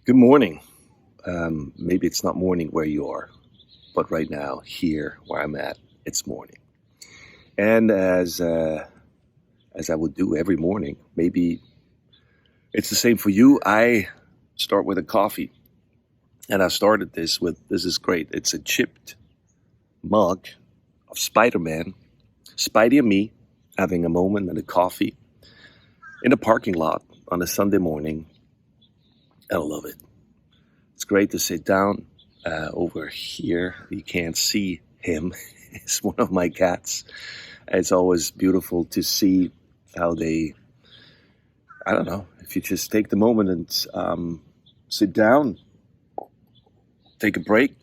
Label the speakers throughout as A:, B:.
A: Good morning. Maybe it's not morning where you are, but right now, here where I'm at, it's morning. And as I would do every morning, maybe it's the same for you. I start with a coffee, and I started this is great. It's a chipped mug of Spider-Man, Spidey and Me, having a moment and a coffee in a parking lot on a Sunday morning. I love it. It's great to sit down over here. You can't see him. It's one of my cats. It's always beautiful to see how I don't know, if you just take the moment and sit down, take a break,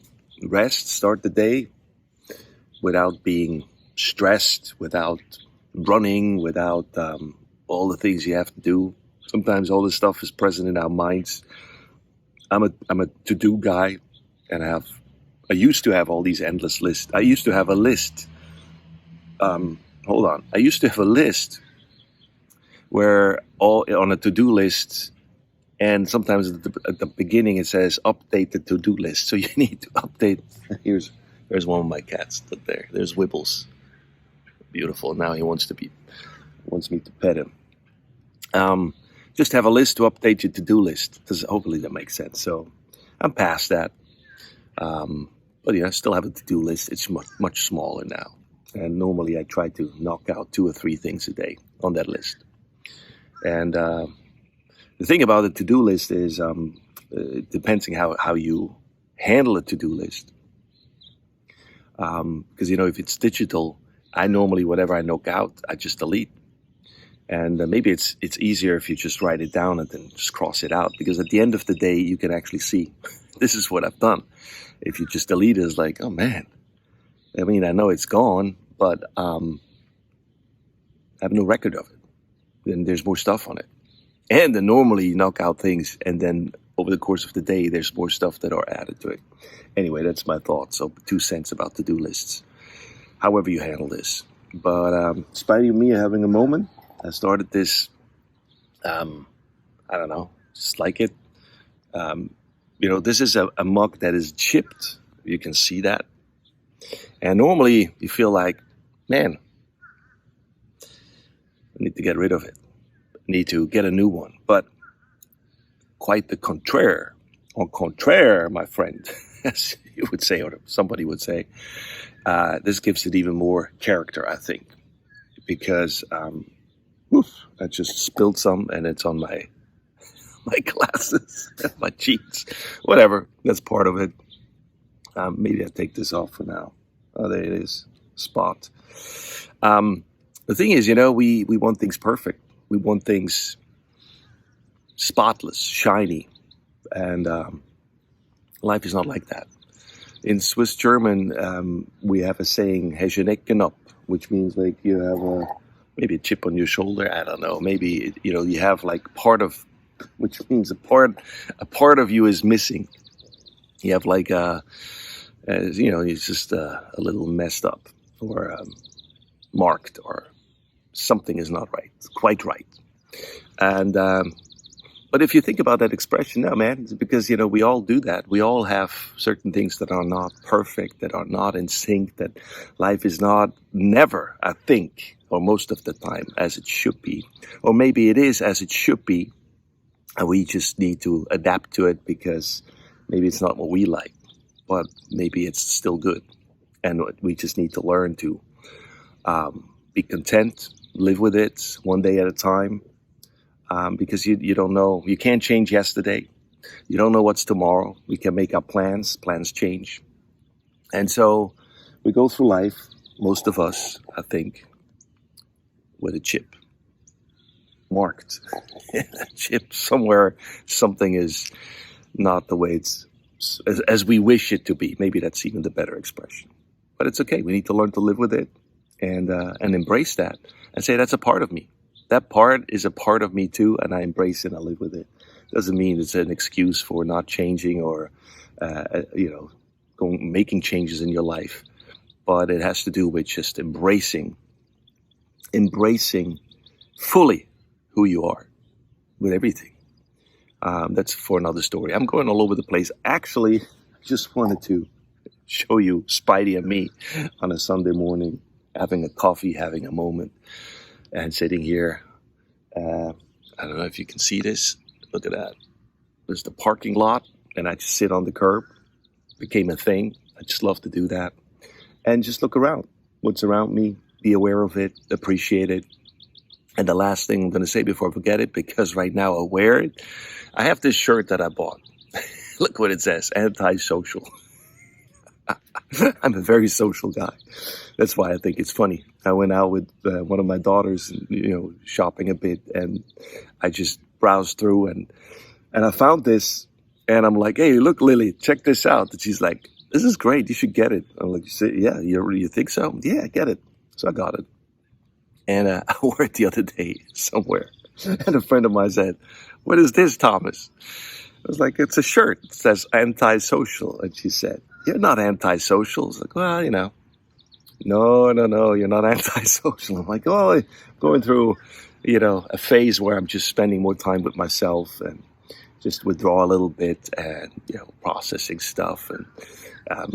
A: rest, start the day without being stressed, without running, without all the things you have to do. Sometimes all this stuff is present in our minds. I'm a to-do guy, and I used to have all these endless lists. I used to have a list. Hold on. I used to have a list where all on a to-do list, and sometimes at the beginning it says update the to-do list. So you need to update. Here's one of my cats there. There's Wibbles. Beautiful. Now he wants me to pet him. Just have a list to update your to-do list. Hopefully that makes sense. So I'm past that. But I still have a to-do list. It's much smaller now. And normally I try to knock out 2 or 3 things a day on that list. And the thing about a to-do list is it depends on how you handle a to-do list. Because, if it's digital, I normally, whatever I knock out, I just delete. And maybe it's easier if you just write it down and then just cross it out. Because at the end of the day, you can actually see, this is what I've done. If you just delete it, it's like, oh man. I mean, I know it's gone, but I have no record of it. And there's more stuff on it. And then normally you knock out things, and then over the course of the day, there's more stuff that are added to it. Anyway, that's my thoughts. So 2 cents about to-do lists. However you handle this. But Spidey and me are having a moment. I started this, I don't know, just like it. This is a mug that is chipped. You can see that. And normally you feel like, man, I need to get rid of it. I need to get a new one. But quite the contraire. Au contraire, my friend, as you would say, or somebody would say, this gives it even more character, I think. Because I just spilled some, and it's on my glasses, my cheeks, whatever. That's part of it. Maybe I'll take this off for now. Oh, there it is. Spot. The thing is, we want things perfect. We want things spotless, shiny. And life is not like that. In Swiss German, we have a saying, "Hechenecken up," which means like you have maybe a chip on your shoulder. I don't know. Maybe you have like part of, which means a part of you is missing. You have like it's just a little messed up or marked, or something is not right, quite right. And but if you think about that expression, no, man, it's because we all do that. We all have certain things that are not perfect, that are not in sync. That life is not never, I think, or most of the time, as it should be. Or maybe it is as it should be, and we just need to adapt to it because maybe it's not what we like, but maybe it's still good. And we just need to learn to be content, live with it one day at a time, because you don't know. You can't change yesterday. You don't know what's tomorrow. We can make our plans. Plans change. And so we go through life, most of us, I think, with a chip marked. A chip somewhere, something is not the way it's as we wish it to be. Maybe that's even the better expression. But it's okay. We need to learn to live with it and embrace that and say that's a part of me. That part is a part of me too, and I embrace it and I live with it. Doesn't mean it's an excuse for not changing or making changes in your life. But it has to do with just embracing fully who you are with everything. That's for another story. I'm going all over the place. Actually, I just wanted to show you Spidey and me on a Sunday morning, having a coffee, having a moment, and sitting here. I don't know if you can see this. Look at that. There's the parking lot, and I just sit on the curb. Became a thing. I just love to do that. And just look around. What's around me, be aware of it, appreciate it. And the last thing I'm going to say before I forget it, because right now I wear it, I have this shirt that I bought. Look what it says, anti-social. I'm a very social guy. That's why I think it's funny. I went out with one of my daughters, shopping a bit, and I just browsed through and I found this, and I'm like, "Hey, look, Lily, check this out." And she's like, "This is great. You should get it." I'm like, "Yeah, you think so?" "Yeah, get it." So I got it, and I wore it the other day somewhere, and a friend of mine said, "What is this, Thomas?" I was like, "It's a shirt. It says anti-social," and she said, "You're not anti-social." I was like, "Well, no, you're not anti-social." I'm like, "Oh, I'm going through, a phase where I'm just spending more time with myself and just withdraw a little bit and, processing stuff and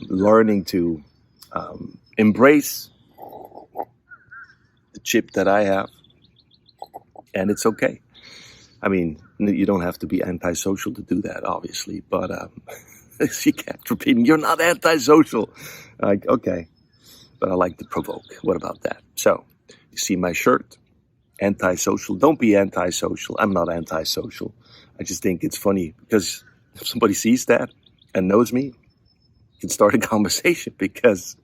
A: learning to embrace the chip that I have. And it's okay. I mean, you don't have to be antisocial to do that, obviously, but she kept repeating, "You're not antisocial." Like, okay, but I like to provoke. What about that? So, you see my shirt, antisocial. Don't be antisocial. I'm not antisocial. I just think it's funny because if somebody sees that and knows me, can start a conversation because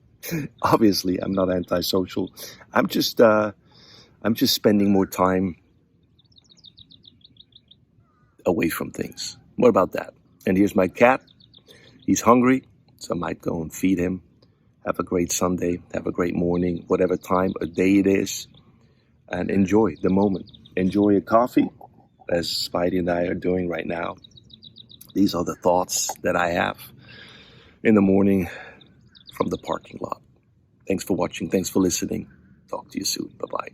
A: obviously I'm not antisocial. I'm just spending more time away from things. What about that? And here's my cat. He's hungry, so I might go and feed him. Have a great Sunday. Have a great morning, whatever time of day it is, and enjoy the moment. Enjoy a coffee, as Spidey and I are doing right now. These are the thoughts that I have in the morning from the parking lot. Thanks for watching. Thanks for listening. Talk to you soon. Bye-bye.